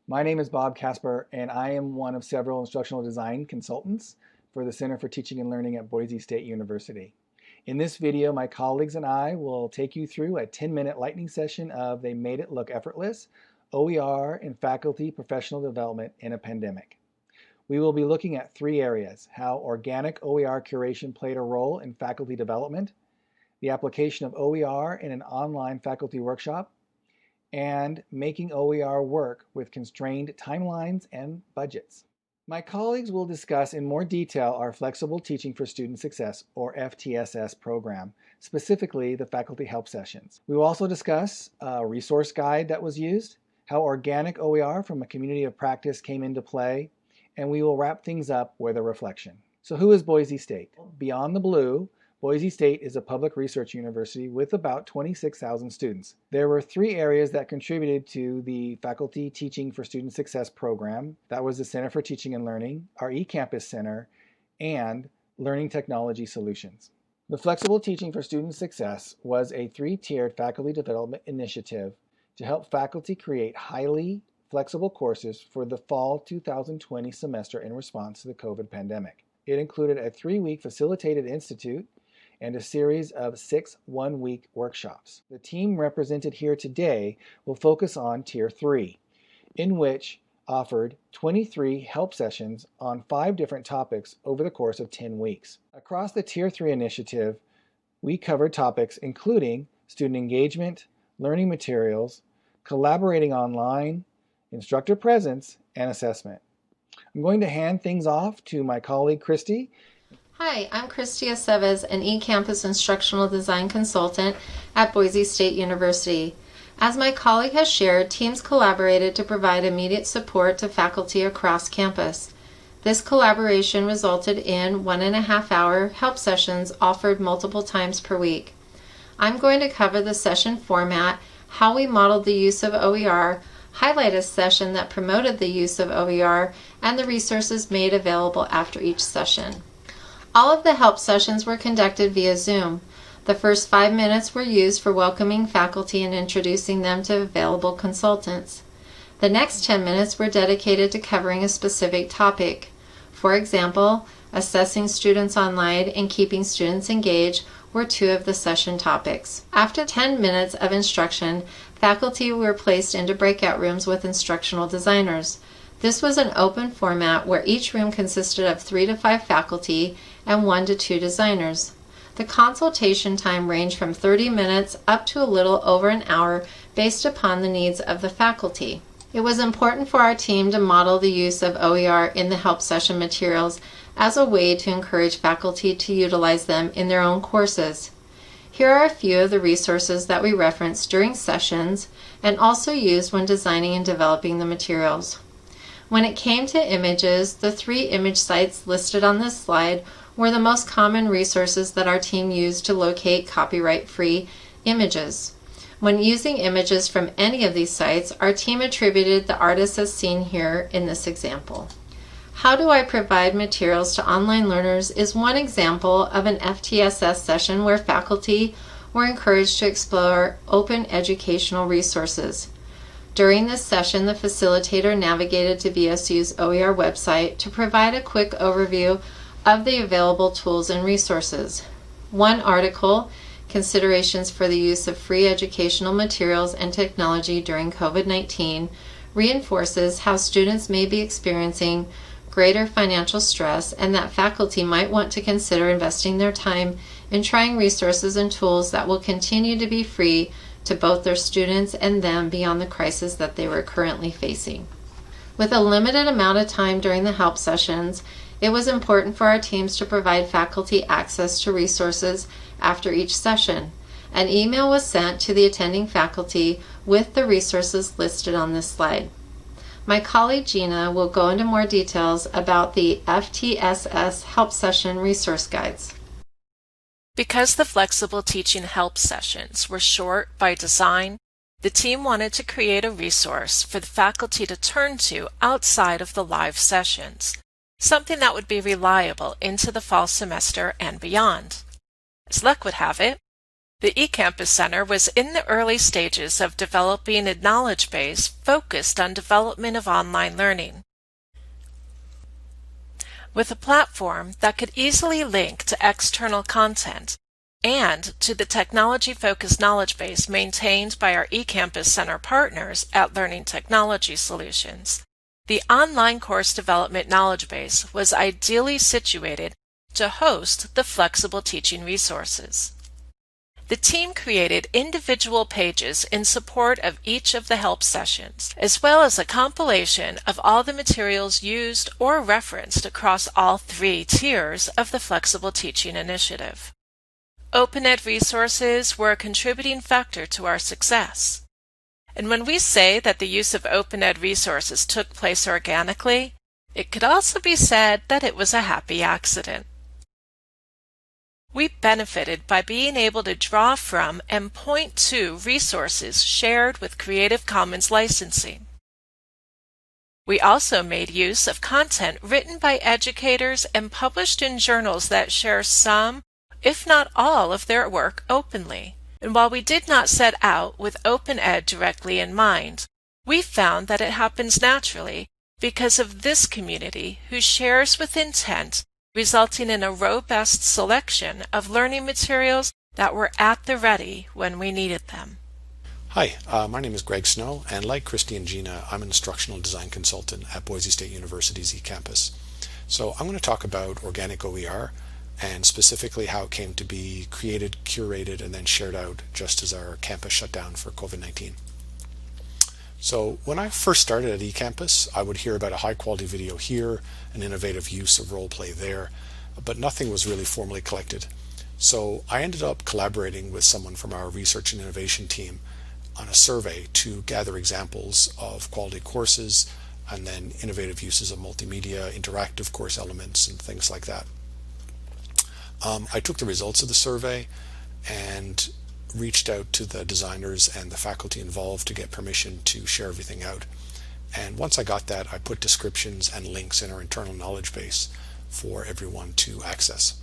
My name is Bob Casper, and I am one of several instructional design consultants for the Center for Teaching and Learning at Boise State University. In this video, my colleagues and I will take you through a 10-minute lightning session of They Made It Look Effortless, OER in Faculty Professional Development in a Pandemic. We will be looking at three areas: how organic OER curation played a role in faculty development, the application of OER in an online faculty workshop, and making OER work with constrained timelines and budgets. My colleagues will discuss in more detail our Flexible Teaching for Student Success, or FTSS program, specifically the faculty help sessions. We will also discuss a resource guide that was used, how organic OER from a community of practice came into play, and we will wrap things up with a reflection. So who is Boise State? Beyond the blue, Boise State is a public research university with about 26,000 students. There were three areas that contributed to the Faculty Teaching for Student Success program. That was the Center for Teaching and Learning, our eCampus Center, and Learning Technology Solutions. The Flexible Teaching for Student Success was a three-tiered faculty development initiative to help faculty create highly flexible courses for the fall 2020 semester in response to the COVID pandemic. It included a 3-week facilitated institute and a series of 6 one-week workshops. The team represented here today will focus on Tier 3, in which offered 23 help sessions on 5 different topics over the course of 10 weeks. Across the Tier 3 initiative, we covered topics including student engagement, learning materials, collaborating online, instructor presence, and assessment. I'm going to hand things off to my colleague Christy. Hi, I'm Christy Aceves, an eCampus instructional design consultant at Boise State University. As my colleague has shared, teams collaborated to provide immediate support to faculty across campus. This collaboration resulted in 1.5-hour help sessions offered multiple times per week. I'm going to cover the session format, how we modeled the use of OER, highlight a session that promoted the use of OER, and the resources made available after each session. All of the help sessions were conducted via Zoom. The first 5 minutes were used for welcoming faculty and introducing them to available consultants. The next 10 minutes were dedicated to covering a specific topic. For example, assessing students online and keeping students engaged were 2 of the session topics. After 10 minutes of instruction, faculty were placed into breakout rooms with instructional designers. This was an open format where each room consisted of 3 to 5 faculty and 1 to 2 designers. The consultation time ranged from 30 minutes up to a little over an hour based upon the needs of the faculty. It was important for our team to model the use of OER in the help session materials as a way to encourage faculty to utilize them in their own courses. Here are a few of the resources that we referenced during sessions and also used when designing and developing the materials. When it came to images, the 3 image sites listed on this slide were the most common resources that our team used to locate copyright-free images. When using images from any of these sites, our team attributed the artists as seen here in this example. How do I provide materials to online learners is one example of an FTSS session where faculty were encouraged to explore open educational resources. During this session, the facilitator navigated to BSU's OER website to provide a quick overview of the available tools and resources. One article, Considerations for the Use of Free Educational Materials and Technology During COVID-19, reinforces how students may be experiencing greater financial stress and that faculty might want to consider investing their time in trying resources and tools that will continue to be free to both their students and them beyond the crisis that they were currently facing. With a limited amount of time during the help sessions, it was important for our teams to provide faculty access to resources after each session. An email was sent to the attending faculty with the resources listed on this slide. My colleague Gina will go into more details about the FTSS help session resource guides. Because the flexible teaching help sessions were short by design, the team wanted to create a resource for the faculty to turn to outside of the live sessions, something that would be reliable into the fall semester and beyond. As luck would have it, The eCampus Center was in the early stages of developing a knowledge base focused on development of online learning. With a platform that could easily link to external content and to the technology-focused knowledge base maintained by our eCampus Center partners at Learning Technology Solutions, the online course development knowledge base was ideally situated to host the flexible teaching resources. The team created individual pages in support of each of the help sessions, as well as a compilation of all the materials used or referenced across all 3 tiers of the Flexible Teaching Initiative. OpenEd resources were a contributing factor to our success. And when we say that the use of OpenEd resources took place organically, it could also be said that it was a happy accident. We benefited by being able to draw from and point to resources shared with Creative Commons licensing. We also made use of content written by educators and published in journals that share some, if not all, of their work openly. And while we did not set out with OpenEd directly in mind, we found that it happens naturally because of this community who shares with intent, resulting in a robust selection of learning materials that were at the ready when we needed them. Hi, my name is Greg Snow, and like Christy and Gina, I'm an instructional design consultant at Boise State University's eCampus. So I'm going to talk about organic OER and specifically how it came to be created, curated, and then shared out just as our campus shut down for COVID-19. So when I first started at eCampus, I would hear about a high-quality video here, an innovative use of role play there, but nothing was really formally collected. So I ended up collaborating with someone from our research and innovation team on a survey to gather examples of quality courses and then innovative uses of multimedia, interactive course elements, and things like that. I took the results of the survey and reached out to the designers and the faculty involved to get permission to share everything out. And once I got that, I put descriptions and links in our internal knowledge base for everyone to access.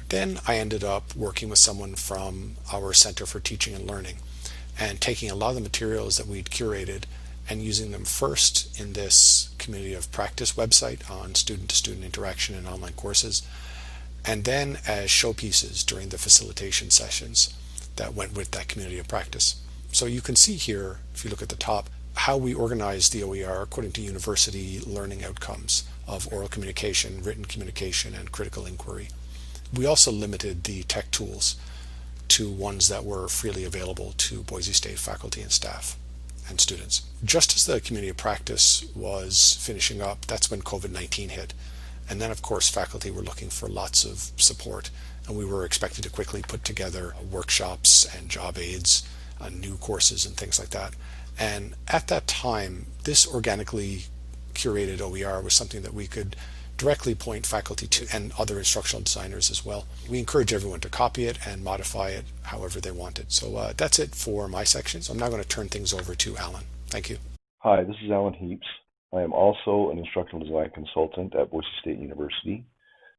Then I ended up working with someone from our Center for Teaching and Learning and taking a lot of the materials that we'd curated and using them first in this community of practice website on student-to-student interaction and online courses, and then as showpieces during the facilitation sessions that went with that community of practice. So you can see here, if you look at the top, how we organize the OER according to university learning outcomes of oral communication, written communication, and critical inquiry. We also limited the tech tools to ones that were freely available to Boise State faculty and staff and students. Just as the community of practice was finishing up, that's when COVID-19 hit. And then, of course, faculty were looking for lots of support, and we were expected to quickly put together workshops and job aids, new courses and things like that. And at that time, this organically curated OER was something that we could directly point faculty to and other instructional designers as well. We encourage everyone to copy it and modify it however they want it. So that's it for my section. So I'm now going to turn things over to Alan. Thank you. Hi, this is Alan Heaps. I am also an instructional design consultant at Boise State University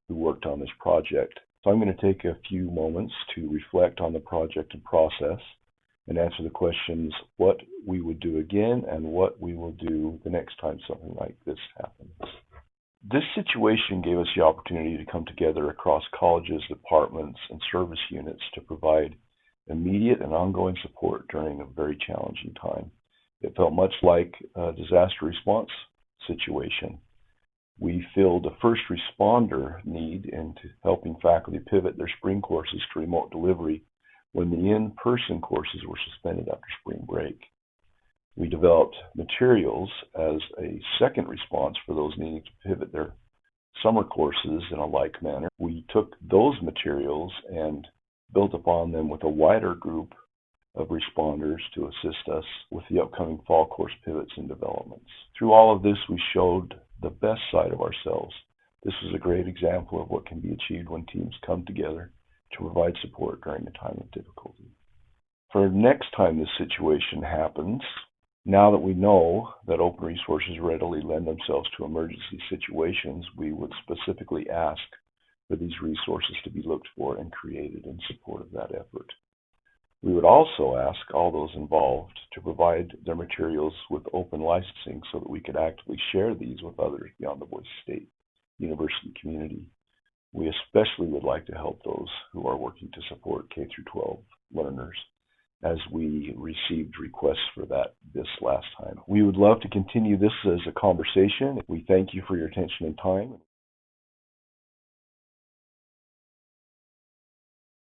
who worked on this project. So I'm going to take a few moments to reflect on the project and process and answer the questions what we would do again and what we will do the next time something like this happens. This situation gave us the opportunity to come together across colleges, departments, and service units to provide immediate and ongoing support during a very challenging time. It felt much like a disaster response situation. We filled a first responder need into helping faculty pivot their spring courses to remote delivery when the in-person courses were suspended after spring break. We developed materials as a second response for those needing to pivot their summer courses in a like manner. We took those materials and built upon them with a wider group of responders to assist us with the upcoming fall course pivots and developments. Through all of this, we showed the best side of ourselves. This is a great example of what can be achieved when teams come together to provide support during a time of difficulty. For next time this situation happens, now that we know that open resources readily lend themselves to emergency situations, we would specifically ask for these resources to be looked for and created in support of that effort. We would also ask all those involved to provide their materials with open licensing so that we could actively share these with others beyond the Boise State University community. We especially would like to help those who are working to support K-12 learners, as we received requests for that this last time. We would love to continue this as a conversation. We thank you for your attention and time.